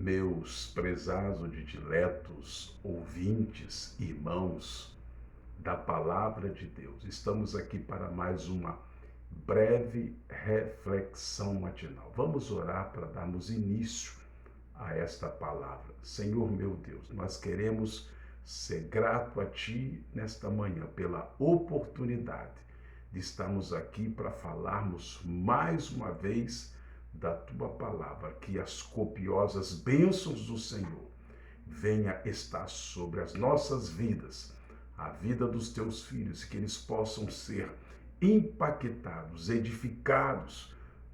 Meus prezados e diletos ouvintes, irmãos da Palavra de Deus, estamos aqui para mais uma breve reflexão matinal. Vamos orar para darmos início a esta palavra. Senhor meu Deus, nós queremos ser grato a Ti nesta manhã pela oportunidade de estarmos aqui para falarmos mais uma vez da Tua palavra, que as copiosas bênçãos do Senhor venha estar sobre as nossas vidas, a vida dos Teus filhos, que eles possam ser impactados, edificados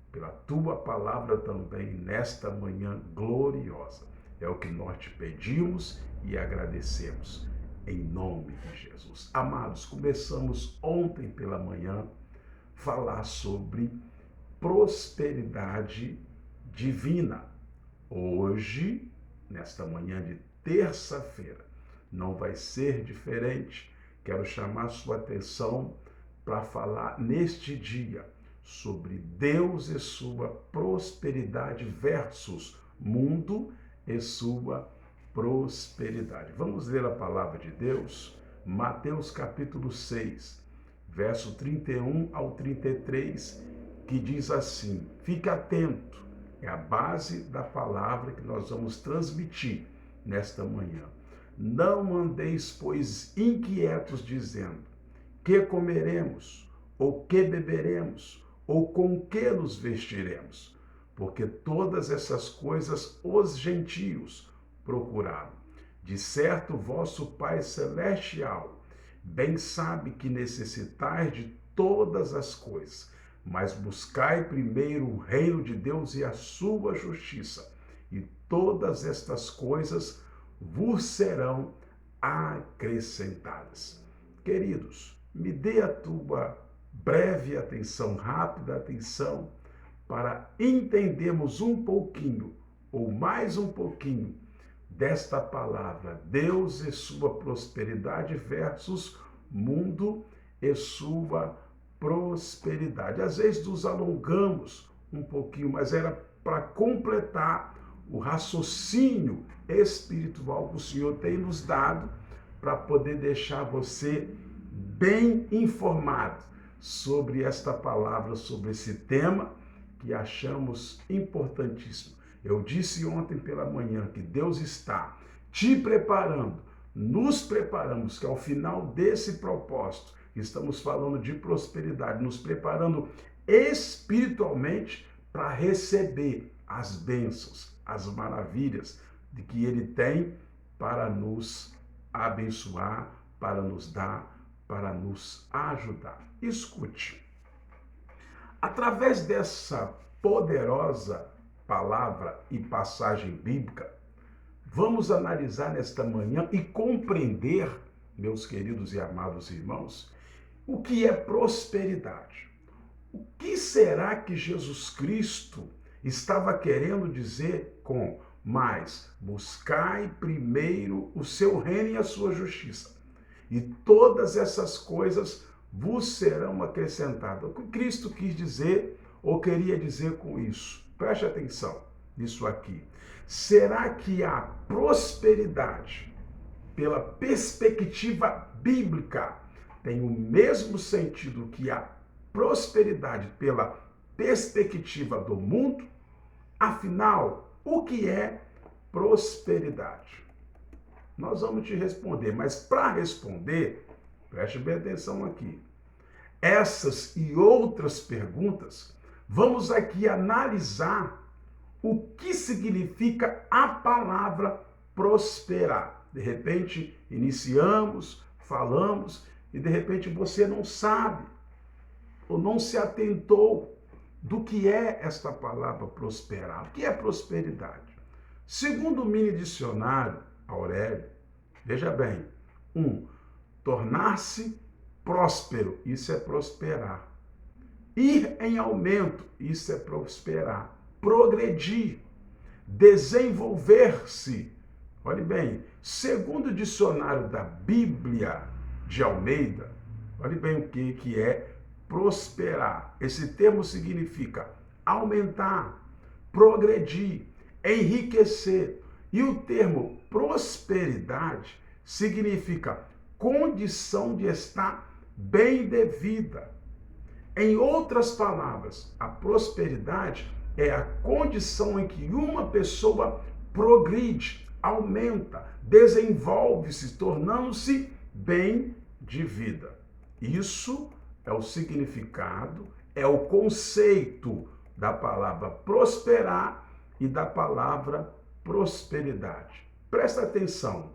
pela Tua palavra também nesta manhã gloriosa. É o que nós te pedimos e agradecemos, em nome de Jesus. Amados, começamos ontem pela manhã a falar sobre prosperidade divina. Hoje, nesta manhã de terça-feira, não vai ser diferente. Quero chamar sua atenção para falar neste dia sobre Deus e sua prosperidade versus mundo e sua prosperidade. Vamos ler a palavra de Deus, Mateus capítulo 6, verso 31 ao 33, que diz assim: fique atento, é a base da palavra que nós vamos transmitir nesta manhã. Não andeis, pois, inquietos, dizendo: que comeremos, ou que beberemos, ou com que nos vestiremos? Porque todas essas coisas os gentios procuraram. De certo, vosso Pai Celestial bem sabe que necessitais de todas as coisas, mas buscai primeiro o reino de Deus e a sua justiça, e todas estas coisas vos serão acrescentadas. Queridos, me dê a tua breve atenção, rápida atenção, para entendermos um pouquinho, ou mais um pouquinho, desta palavra, Deus e sua prosperidade versus mundo e sua prosperidade. Às vezes nos alongamos um pouquinho, mas era para completar o raciocínio espiritual que o Senhor tem nos dado para poder deixar você bem informado sobre esta palavra, sobre esse tema que achamos importantíssimo. Eu disse ontem pela manhã que Deus está te preparando, nos preparamos, que ao final desse propósito, estamos falando de prosperidade, nos preparando espiritualmente para receber as bênçãos, as maravilhas de que Ele tem para nos abençoar, para nos dar, para nos ajudar. Escute, através dessa poderosa palavra e passagem bíblica, vamos analisar nesta manhã e compreender, meus queridos e amados irmãos, o que é prosperidade. O que será que Jesus Cristo estava querendo dizer com mas buscai primeiro o seu reino e a sua justiça, e todas essas coisas vos serão acrescentadas? O que Cristo quis dizer ou queria dizer com isso? Preste atenção nisso aqui. Será que a prosperidade, pela perspectiva bíblica, tem o mesmo sentido que a prosperidade pela perspectiva do mundo? Afinal, o que é prosperidade? Nós vamos te responder, mas para responder, preste bem atenção aqui. Essas e outras perguntas, vamos aqui analisar o que significa a palavra prosperar. De repente, iniciamos, falamos, e de repente você não sabe, ou não se atentou do que é esta palavra prosperar. O que é prosperidade? Segundo o mini dicionário Aurélio, veja bem, tornar-se próspero, isso é prosperar. Ir em aumento, isso é prosperar. Progredir, desenvolver-se. Olhe bem, segundo o dicionário da Bíblia de Almeida, olhe bem o que é prosperar. Esse termo significa aumentar, progredir, enriquecer. E o termo prosperidade significa condição de estar bem de vida. Em outras palavras, a prosperidade é a condição em que uma pessoa progride, aumenta, desenvolve-se, tornando-se bem de vida. Isso é o significado, é o conceito da palavra prosperar e da palavra prosperidade. Presta atenção.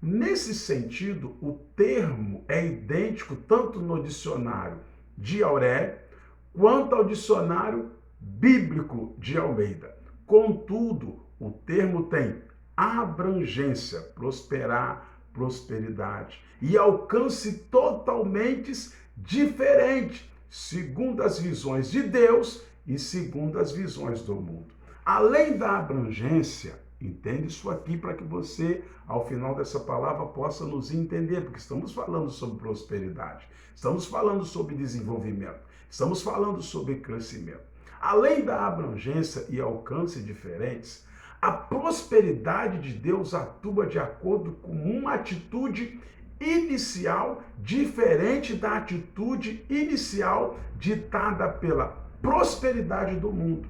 Nesse sentido, o termo é idêntico tanto no dicionário de Auré quanto ao dicionário bíblico de Almeida. Contudo, o termo tem abrangência, prosperar, prosperidade, e alcance totalmente diferente, segundo as visões de Deus e segundo as visões do mundo. Além da abrangência, entende isso aqui para que você, ao final dessa palavra, possa nos entender, porque estamos falando sobre prosperidade, estamos falando sobre desenvolvimento, estamos falando sobre crescimento. Além da abrangência e alcance diferentes, a prosperidade de Deus atua de acordo com uma atitude inicial diferente da atitude inicial ditada pela prosperidade do mundo.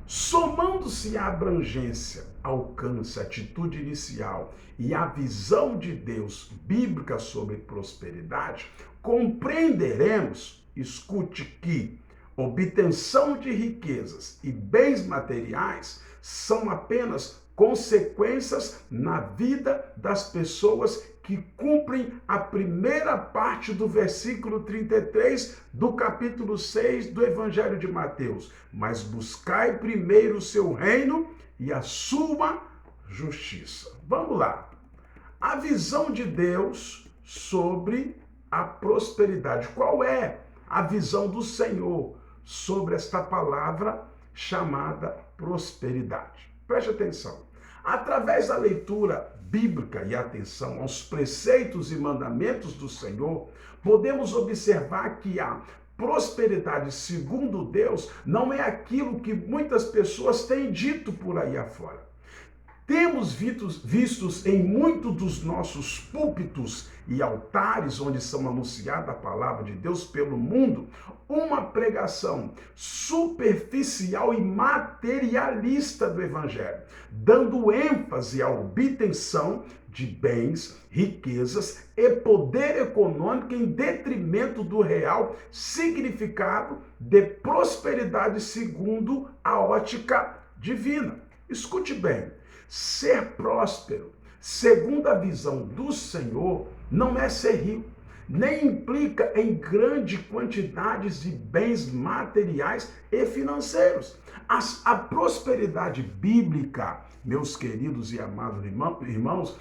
Somando-se a abrangência, alcance, atitude inicial e a visão de Deus bíblica sobre prosperidade, compreenderemos, escute, que obtenção de riquezas e bens materiais são apenas consequências na vida das pessoas que cumprem a primeira parte do versículo 33 do capítulo 6 do Evangelho de Mateus. Mas buscai primeiro o seu reino e a sua justiça. Vamos lá. A visão de Deus sobre a prosperidade. Qual é a visão do Senhor sobre esta palavra chamada prosperidade? Preste atenção. Através da leitura bíblica e atenção aos preceitos e mandamentos do Senhor, podemos observar que a prosperidade segundo Deus não é aquilo que muitas pessoas têm dito por aí afora. Temos vistos em muitos dos nossos púlpitos e altares onde são anunciada a palavra de Deus pelo mundo, uma pregação superficial e materialista do Evangelho, dando ênfase à obtenção de bens, riquezas e poder econômico em detrimento do real significado de prosperidade segundo a ótica divina. Escute bem. Ser próspero, segundo a visão do Senhor, não é ser rico, nem implica em grandes quantidades de bens materiais e financeiros. A prosperidade bíblica, meus queridos e amados irmãos,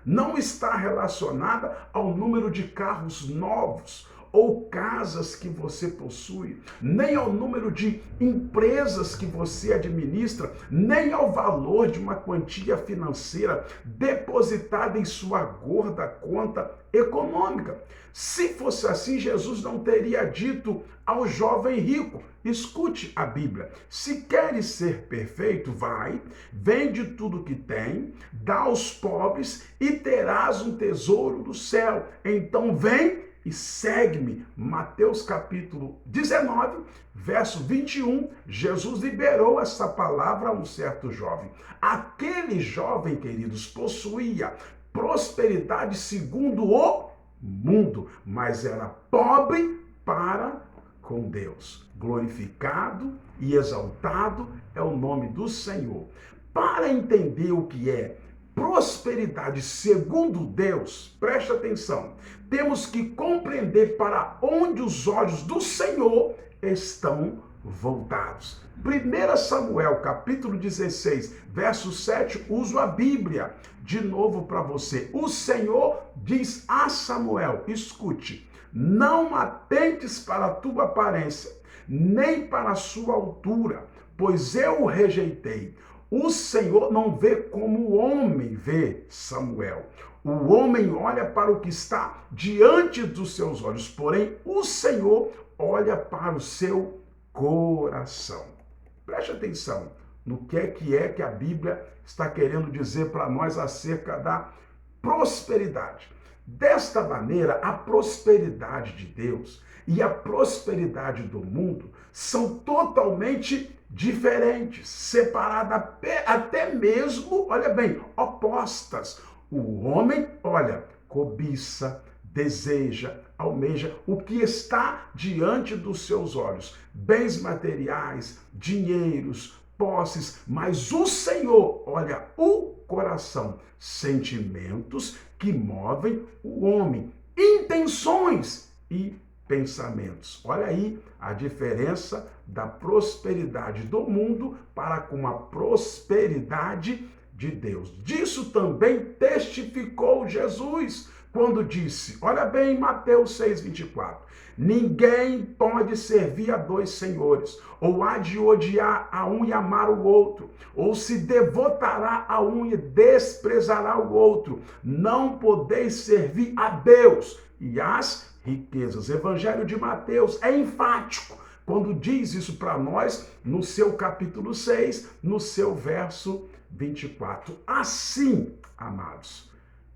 não está relacionada ao número de carros novos, ou casas que você possui, nem ao número de empresas que você administra, nem ao valor de uma quantia financeira depositada em sua gorda conta econômica. Se fosse assim, Jesus não teria dito ao jovem rico: escute a Bíblia, se queres ser perfeito, vai, vende tudo que tem, dá aos pobres e terás um tesouro do céu. Então vem e segue-me. Mateus capítulo 19, verso 21, Jesus liberou essa palavra a um certo jovem. Aquele jovem, queridos, possuía prosperidade segundo o mundo, mas era pobre para com Deus. Glorificado e exaltado é o nome do Senhor. Para entender o que é prosperidade segundo Deus, preste atenção, temos que compreender para onde os olhos do Senhor estão voltados. 1 Samuel, capítulo 16, verso 7, uso a Bíblia de novo para você. O Senhor diz a Samuel, escute, não atentes para a tua aparência, nem para a sua altura, pois eu o rejeitei. O Senhor não vê como o homem vê, Samuel. O homem olha para o que está diante dos seus olhos, porém o Senhor olha para o seu coração. Preste atenção no que é que a Bíblia está querendo dizer para nós acerca da prosperidade. Desta maneira, a prosperidade de Deus e a prosperidade do mundo são totalmente diferentes, separadas, até mesmo, olha bem, opostas. O homem, olha, cobiça, deseja, almeja o que está diante dos seus olhos, bens materiais, dinheiros, posses, mas o Senhor, olha, o coração, sentimentos que movem o homem, intenções e pensamentos. Olha aí a diferença da prosperidade do mundo para com a prosperidade de Deus. Disso também testificou Jesus quando disse, olha bem, Mateus 6,24, ninguém pode servir a dois senhores, ou há de odiar a um e amar o outro, ou se devotará a um e desprezará o outro. Não podeis servir a Deus e às riquezas. Evangelho de Mateus é enfático quando diz isso para nós no seu capítulo 6, no seu verso 24. Assim, amados,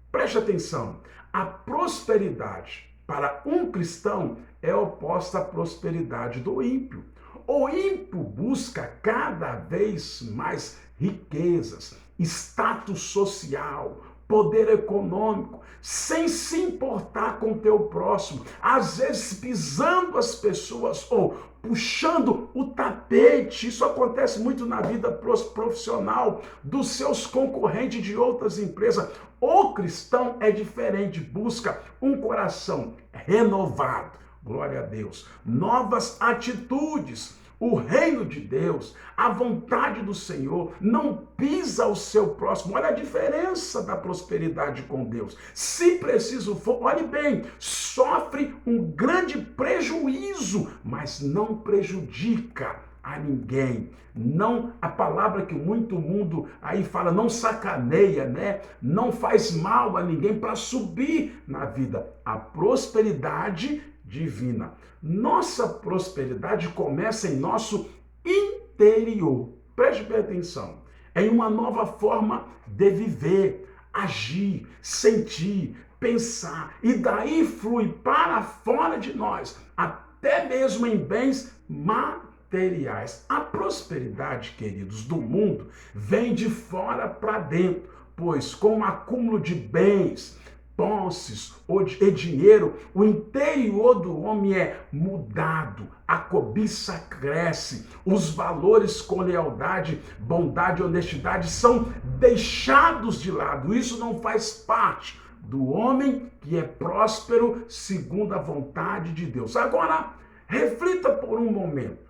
preste atenção, a prosperidade para um cristão é oposta à prosperidade do ímpio. O ímpio busca cada vez mais riquezas, status social, poder econômico, sem se importar com o teu próximo, às vezes pisando as pessoas ou puxando o tapete. Isso acontece muito na vida profissional dos seus concorrentes de outras empresas. O cristão é diferente, busca um coração renovado, glória a Deus, novas atitudes. O reino de Deus, a vontade do Senhor, não pisa o seu próximo. Olha a diferença da prosperidade com Deus. Se preciso for, olhe bem, sofre um grande prejuízo, mas não prejudica a ninguém. Não, a palavra que muito mundo aí fala, não sacaneia, né? Não faz mal a ninguém para subir na vida. A prosperidade divina. Nossa prosperidade começa em nosso interior. Preste bem atenção. É em uma nova forma de viver, agir, sentir, pensar. E daí flui para fora de nós, até mesmo em bens materiais. A prosperidade, queridos, do mundo vem de fora para dentro, pois com o acúmulo de bens, posses e dinheiro, o interior do homem é mudado, a cobiça cresce, os valores com lealdade, bondade e honestidade são deixados de lado. Isso não faz parte do homem que é próspero segundo a vontade de Deus. Agora, reflita por um momento.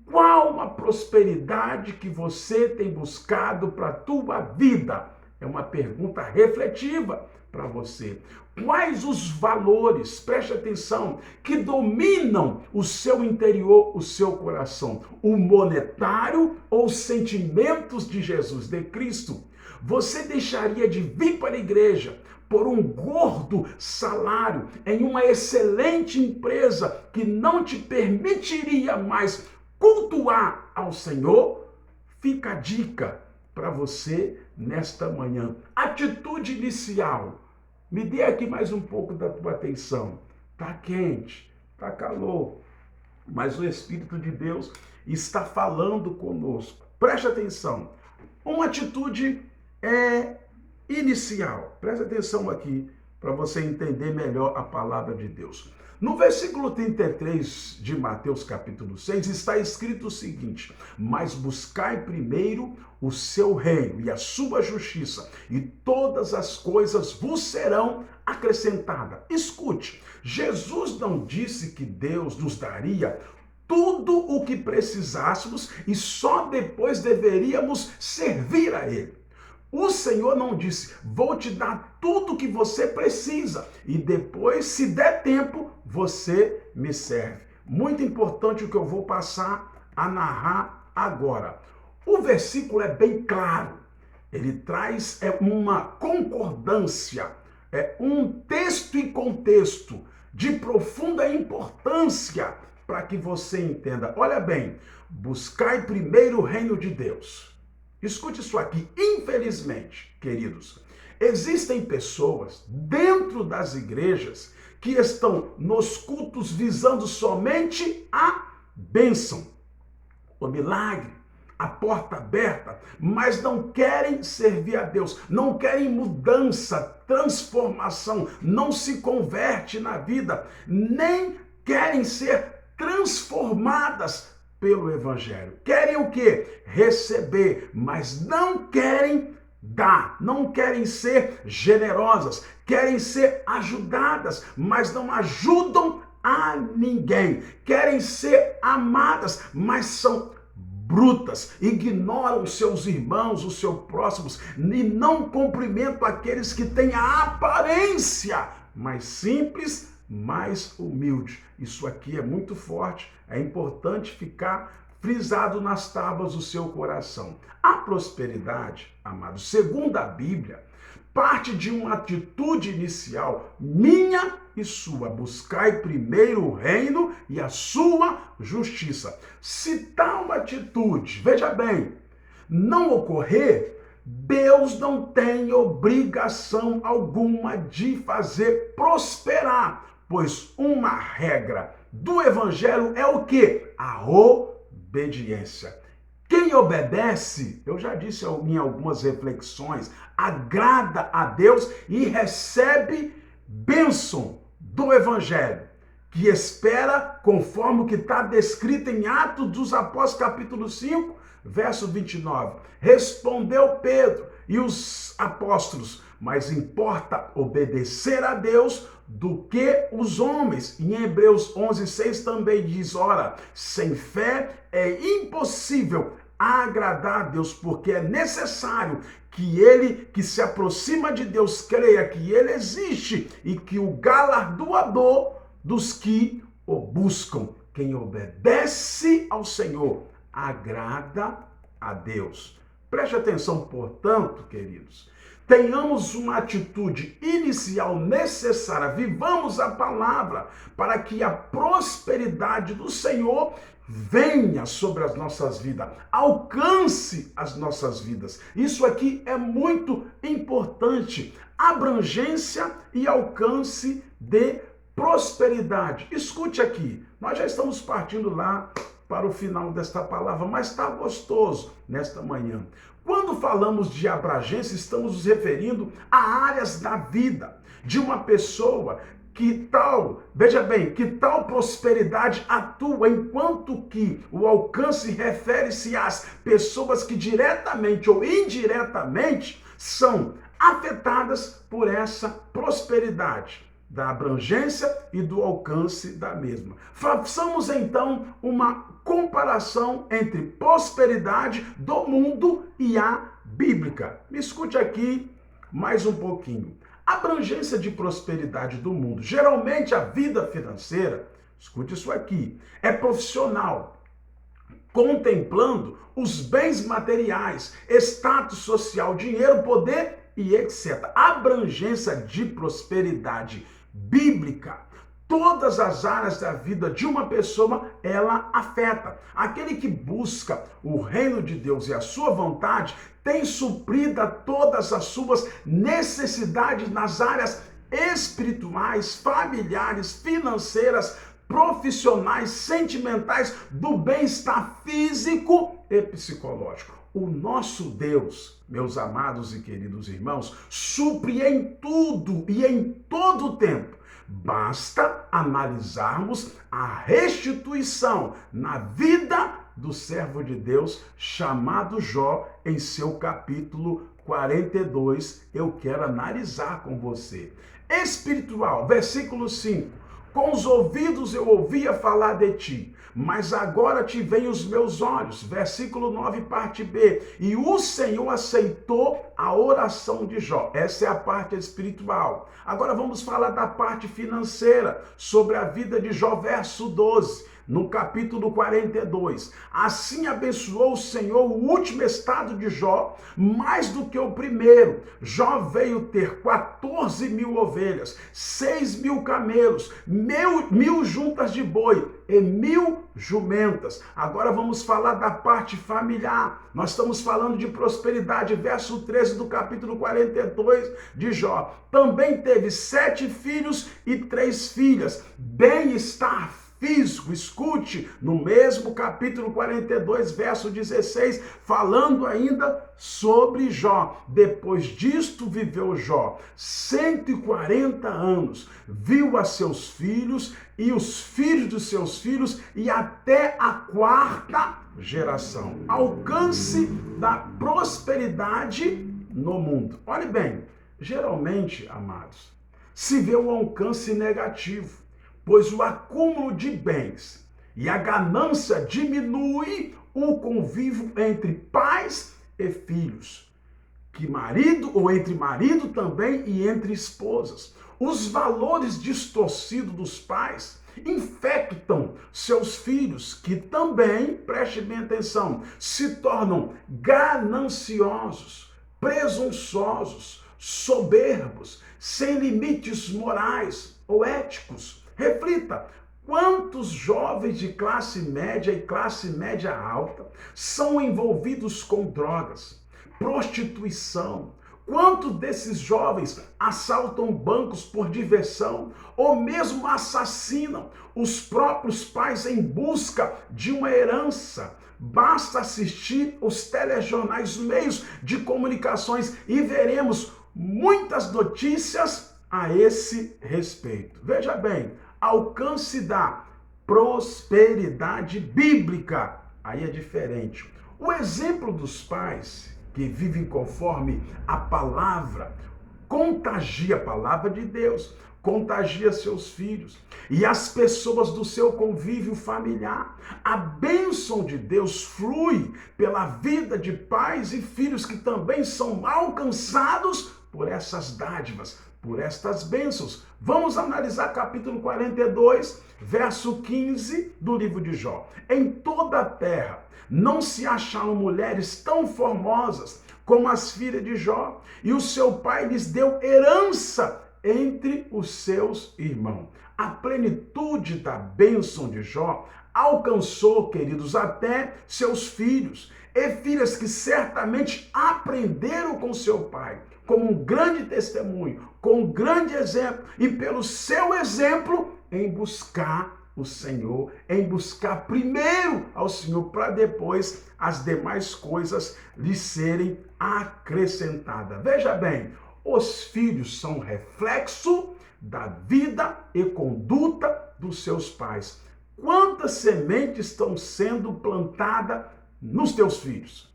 Qual a prosperidade que você tem buscado para a tua vida? É uma pergunta refletiva para você. Quais os valores, preste atenção, que dominam o seu interior, o seu coração? O monetário ou os sentimentos de Jesus, de Cristo? Você deixaria de vir para a igreja por um gordo salário em uma excelente empresa que não te permitiria mais cultuar ao Senhor? Fica a dica para você nesta manhã. Atitude inicial. Me dê aqui mais um pouco da tua atenção. Tá quente, tá calor, mas o Espírito de Deus está falando conosco. Preste atenção. Uma atitude inicial. Preste atenção aqui para você entender melhor a palavra de Deus. No versículo 33 de Mateus capítulo 6 está escrito o seguinte: mas buscai primeiro o seu reino e a sua justiça, e todas as coisas vos serão acrescentadas. Escute, Jesus não disse que Deus nos daria tudo o que precisássemos e só depois deveríamos servir a Ele. O Senhor não disse, vou te dar tudo o que você precisa e depois, se der tempo, você me serve. Muito importante o que eu vou passar a narrar agora. O versículo é bem claro. Ele traz uma concordância, um texto e contexto de profunda importância para que você entenda. Olha bem, buscai primeiro o reino de Deus. Escute isso aqui. Infelizmente, queridos, existem pessoas dentro das igrejas que estão nos cultos visando somente a bênção, o milagre, a porta aberta, mas não querem servir a Deus, não querem mudança, transformação, não se converte na vida, nem querem ser transformadas pelo Evangelho. Querem o quê? Receber, mas não querem dar, não querem ser generosas, querem ser ajudadas, mas não ajudam a ninguém. Querem ser amadas, mas são brutas, ignoram os seus irmãos, os seus próximos, e não cumprimentam aqueles que têm a aparência mais simples, mais humilde. Isso aqui é muito forte, é importante ficar frisado nas tábuas do seu coração. A prosperidade, amados, segundo a Bíblia, parte de uma atitude inicial minha e sua. Buscai primeiro o reino e a sua justiça. Se tal atitude, veja bem, não ocorrer, Deus não tem obrigação alguma de fazer prosperar, pois uma regra do evangelho é o quê? A obediência. Quem obedece, eu já disse em algumas reflexões, agrada a Deus e recebe bênção do Evangelho, que espera conforme o que está descrito em Atos dos Apóstolos, capítulo 5, verso 29. Respondeu Pedro e os apóstolos, mas importa obedecer a Deus do que os homens. Em Hebreus 11:6 também diz, ora, sem fé é impossível agradar a Deus, porque é necessário que ele que se aproxima de Deus creia que ele existe e que o galardoador dos que o buscam. Quem obedece ao Senhor agrada a Deus. Preste atenção, portanto, queridos, tenhamos uma atitude inicial necessária, vivamos a palavra para que a prosperidade do Senhor venha sobre as nossas vidas, alcance as nossas vidas. Isso aqui é muito importante, abrangência e alcance de prosperidade. Escute aqui, nós já estamos partindo lá para o final desta palavra, mas está gostoso nesta manhã. Quando falamos de abrangência, estamos nos referindo a áreas da vida de uma pessoa que tal, veja bem, que tal prosperidade atua, enquanto que o alcance refere-se às pessoas que diretamente ou indiretamente são afetadas por essa prosperidade, da abrangência e do alcance da mesma. Façamos então uma comparação entre prosperidade do mundo e a bíblica. Me escute aqui mais um pouquinho. A abrangência de prosperidade do mundo, geralmente a vida financeira, escute isso aqui, é profissional, contemplando os bens materiais, status social, dinheiro, poder e etc. A abrangência de prosperidade bíblica, todas as áreas da vida de uma pessoa, ela afeta. Aquele que busca o reino de Deus e a sua vontade tem suprida todas as suas necessidades nas áreas espirituais, familiares, financeiras, profissionais, sentimentais, do bem-estar físico e psicológico. O nosso Deus, meus amados e queridos irmãos, supre em tudo e em todo o tempo. Basta analisarmos a restituição na vida do servo de Deus chamado Jó em seu capítulo 42. Eu quero analisar com você. Espiritual, versículo 5. Com os ouvidos eu ouvia falar de ti, mas agora te veem os meus olhos. Versículo 9, parte B. E o Senhor aceitou a oração de Jó. Essa é a parte espiritual. Agora vamos falar da parte financeira, sobre a vida de Jó, verso 12. no capítulo 42. Assim abençoou o Senhor o último estado de Jó, mais do que o primeiro. Jó veio ter 14.000 ovelhas, 6.000 camelos, 1.000 juntas de boi e 1.000 jumentas. Agora vamos falar da parte familiar. Nós estamos falando de prosperidade, verso 13 do capítulo 42 de Jó. Também teve 7 filhos e 3 filhas. Bem-estar físico, escute, no mesmo capítulo 42, verso 16, falando ainda sobre Jó. Depois disto viveu Jó 140 anos, viu a seus filhos e os filhos dos seus filhos e até a 4ª geração. Alcance da prosperidade no mundo. Olhe bem, geralmente, amados, se vê um alcance negativo, pois o acúmulo de bens e a ganância diminui o convívio entre pais e filhos, que marido ou entre marido também e entre esposas. Os valores distorcidos dos pais infectam seus filhos, que também, preste bem atenção, se tornam gananciosos, presunçosos, soberbos, sem limites morais ou éticos. Reflita, quantos jovens de classe média e classe média alta são envolvidos com drogas, prostituição? Quantos desses jovens assaltam bancos por diversão ou mesmo assassinam os próprios pais em busca de uma herança? Basta assistir os telejornais, meios de comunicações e veremos muitas notícias a esse respeito. Veja bem, alcance da prosperidade bíblica. Aí é diferente. O exemplo dos pais que vivem conforme a palavra contagia a palavra de Deus, contagia seus filhos e as pessoas do seu convívio familiar. A bênção de Deus flui pela vida de pais e filhos que também são alcançados por essas dádivas, por estas bênçãos. Vamos analisar capítulo 42, verso 15 do livro de Jó. Em toda a terra não se acharam mulheres tão formosas como as filhas de Jó, e o seu pai lhes deu herança entre os seus irmãos. A plenitude da bênção de Jó alcançou, queridos, até seus filhos e filhas que certamente aprenderam com seu pai, como um grande testemunho, com um grande exemplo, e pelo seu exemplo em buscar o Senhor, em buscar primeiro ao Senhor, para depois as demais coisas lhe serem acrescentadas. Veja bem, os filhos são reflexo da vida e conduta dos seus pais. Quantas sementes estão sendo plantadas nos teus filhos?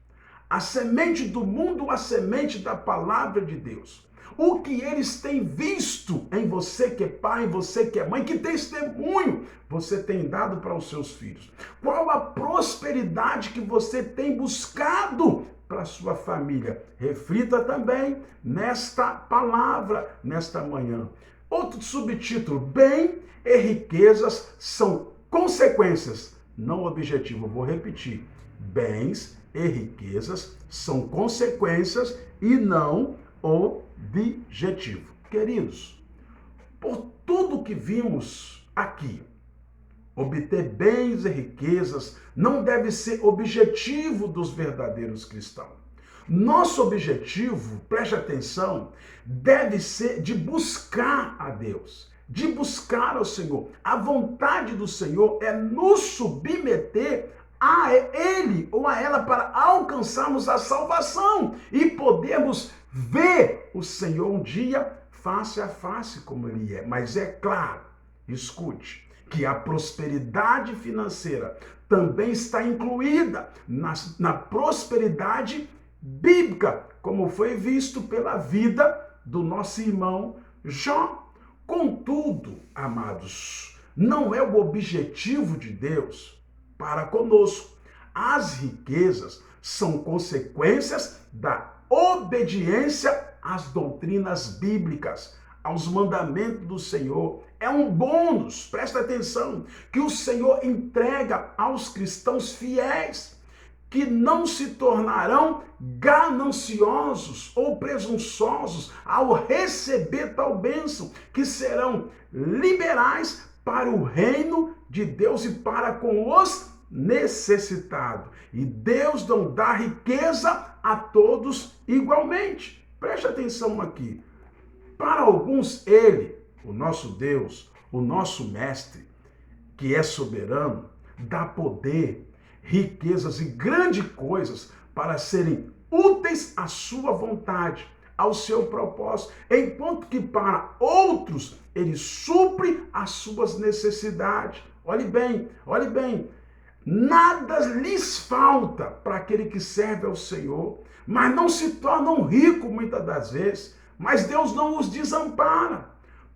A semente do mundo, a semente da palavra de Deus. O que eles têm visto em você que é pai, em você que é mãe, que testemunho você tem dado para os seus filhos? Qual a prosperidade que você tem buscado para a sua família? Reflita também nesta palavra, nesta manhã. Outro subtítulo: bem e riquezas são consequências, não objetivo. Vou repetir: bens e riquezas são consequências e não objetivo. Queridos, por tudo que vimos aqui, obter bens e riquezas não deve ser objetivo dos verdadeiros cristãos. Nosso objetivo, preste atenção, deve ser de buscar a Deus, de buscar ao Senhor. A vontade do Senhor é nos submeter a Ele ou a ela para alcançarmos a salvação e podermos ver o Senhor um dia face a face como Ele é. Mas é claro, escute, que a prosperidade financeira também está incluída na prosperidade bíblica, como foi visto pela vida do nosso irmão Jó. Contudo, amados, não é o objetivo de Deus para conosco. As riquezas são consequências da obediência às doutrinas bíblicas, aos mandamentos do Senhor É um bônus, presta atenção, que o Senhor entrega aos cristãos fiéis, que não se tornarão gananciosos ou presunçosos ao receber tal bênção, que serão liberais para o reino de Deus e para com os necessitados. E Deus não dá riqueza a todos igualmente. Preste atenção aqui. Para alguns, Ele, o nosso Deus, o nosso Mestre, que é soberano, dá poder, riquezas e grandes coisas para serem úteis à sua vontade, ao seu propósito, enquanto que para outros ele supre as suas necessidades. Olhe bem, nada lhes falta para aquele que serve ao Senhor, mas não se tornam ricos muitas das vezes, mas Deus não os desampara.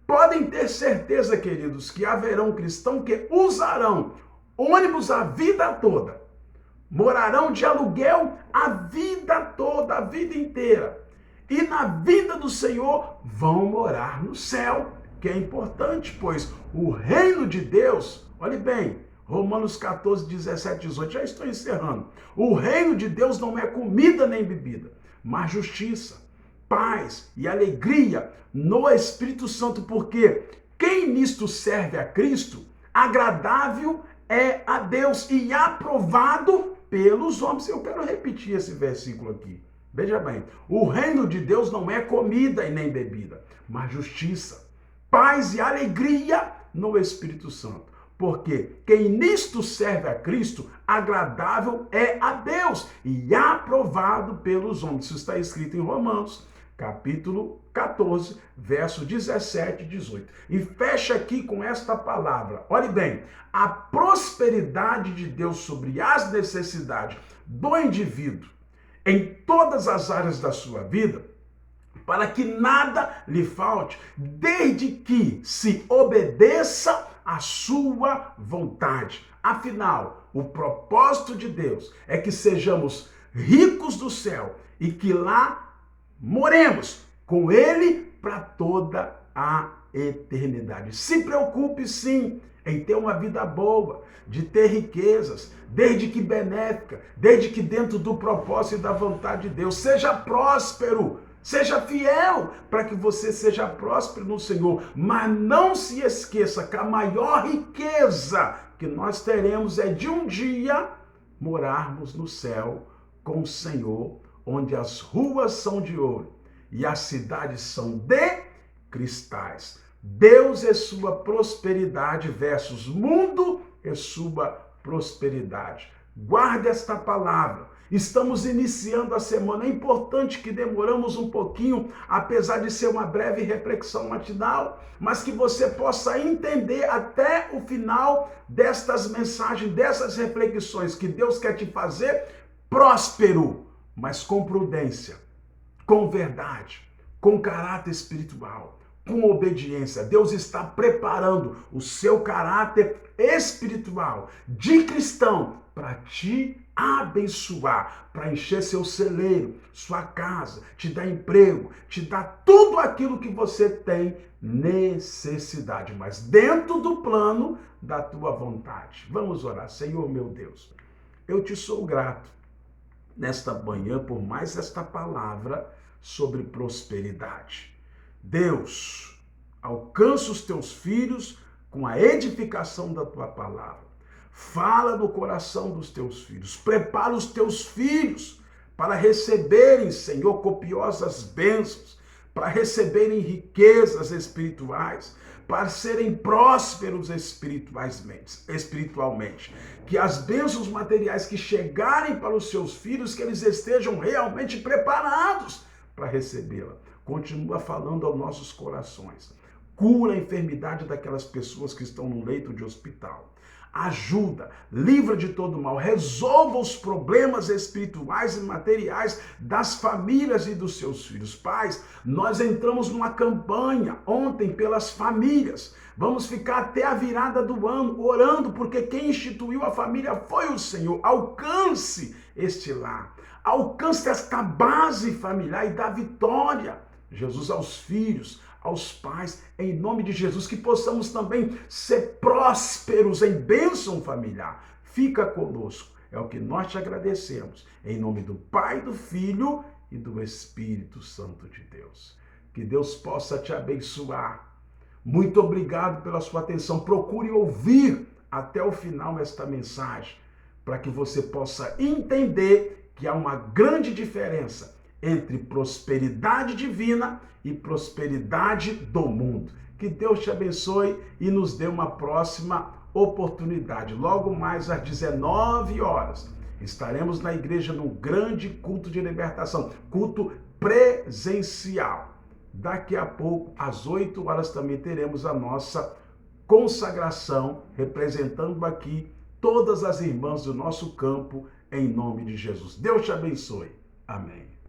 Podem ter certeza, queridos, que haverão cristãos que usarão ônibus a vida toda, morarão de aluguel a vida toda, a vida inteira, e na vida do Senhor vão morar no céu, que é importante, pois o reino de Deus, olhe bem, Romanos 14, 17, 18, já estou encerrando. O reino de Deus não é comida nem bebida, mas justiça, paz e alegria no Espírito Santo, porque quem nisto serve a Cristo, agradável é a Deus e aprovado pelos homens. Eu quero repetir esse versículo aqui. Veja bem, o reino de Deus não é comida e nem bebida, mas justiça, paz e alegria no Espírito Santo. Porque quem nisto serve a Cristo, agradável é a Deus e aprovado pelos homens. Isso está escrito em Romanos, capítulo 14, verso 17 e 18. E fecha aqui com esta palavra. Olhe bem, a prosperidade de Deus sobre as necessidades do indivíduo em todas as áreas da sua vida, para que nada lhe falte, desde que se obedeça a sua vontade. Afinal, o propósito de Deus é que sejamos ricos do céu e que lá moremos com Ele para toda a eternidade. Se preocupe sim em ter uma vida boa, de ter riquezas, desde que benéfica, desde que dentro do propósito e da vontade de Deus. Seja próspero. Seja fiel para que você seja próspero no Senhor, mas não se esqueça que a maior riqueza que nós teremos é de um dia morarmos no céu com o Senhor, onde as ruas são de ouro e as cidades são de cristais. Deus é sua prosperidade versus mundo é sua prosperidade. Guarde esta palavra. Estamos iniciando a semana. É importante que demoramos um pouquinho, apesar de ser uma breve reflexão matinal, mas que você possa entender até o final destas mensagens, dessas reflexões, que Deus quer te fazer próspero, mas com prudência, com verdade, com caráter espiritual, com obediência. Deus está preparando o seu caráter espiritual de cristão para te abençoar, para encher seu celeiro, sua casa, te dar emprego, te dar tudo aquilo que você tem necessidade, mas dentro do plano da tua vontade. Vamos orar. Senhor meu Deus, eu te sou grato nesta manhã por mais esta palavra sobre prosperidade. Deus, alcança os teus filhos com a edificação da tua palavra. Fala no coração dos teus filhos. Prepara os teus filhos para receberem, Senhor, copiosas bênçãos, para receberem riquezas espirituais, para serem prósperos espiritualmente. Que as bênçãos materiais que chegarem para os seus filhos, que eles estejam realmente preparados para recebê-la. Continua falando aos nossos corações. Cura a enfermidade daquelas pessoas que estão no leito de hospital. Ajuda, livra de todo mal, resolva os problemas espirituais e materiais das famílias e dos seus filhos. Pais, nós entramos numa campanha ontem pelas famílias. Vamos ficar até a virada do ano orando, porque quem instituiu a família foi o Senhor. Alcance este lar, alcance esta base familiar e dá vitória, Jesus, aos filhos, aos pais, em nome de Jesus, que possamos também ser prósperos em bênção familiar. Fica conosco, é o que nós te agradecemos, em nome do Pai, do Filho e do Espírito Santo de Deus. Que Deus possa te abençoar. Muito obrigado pela sua atenção. Procure ouvir até o final esta mensagem, para que você possa entender que há uma grande diferença entre prosperidade divina e prosperidade do mundo. Que Deus te abençoe e nos dê uma próxima oportunidade. Logo mais às 19 horas, estaremos na igreja num grande culto de libertação, culto presencial. Daqui a pouco, às 8 horas, também teremos a nossa consagração, representando aqui todas as irmãs do nosso campo, em nome de Jesus. Deus te abençoe. Amém.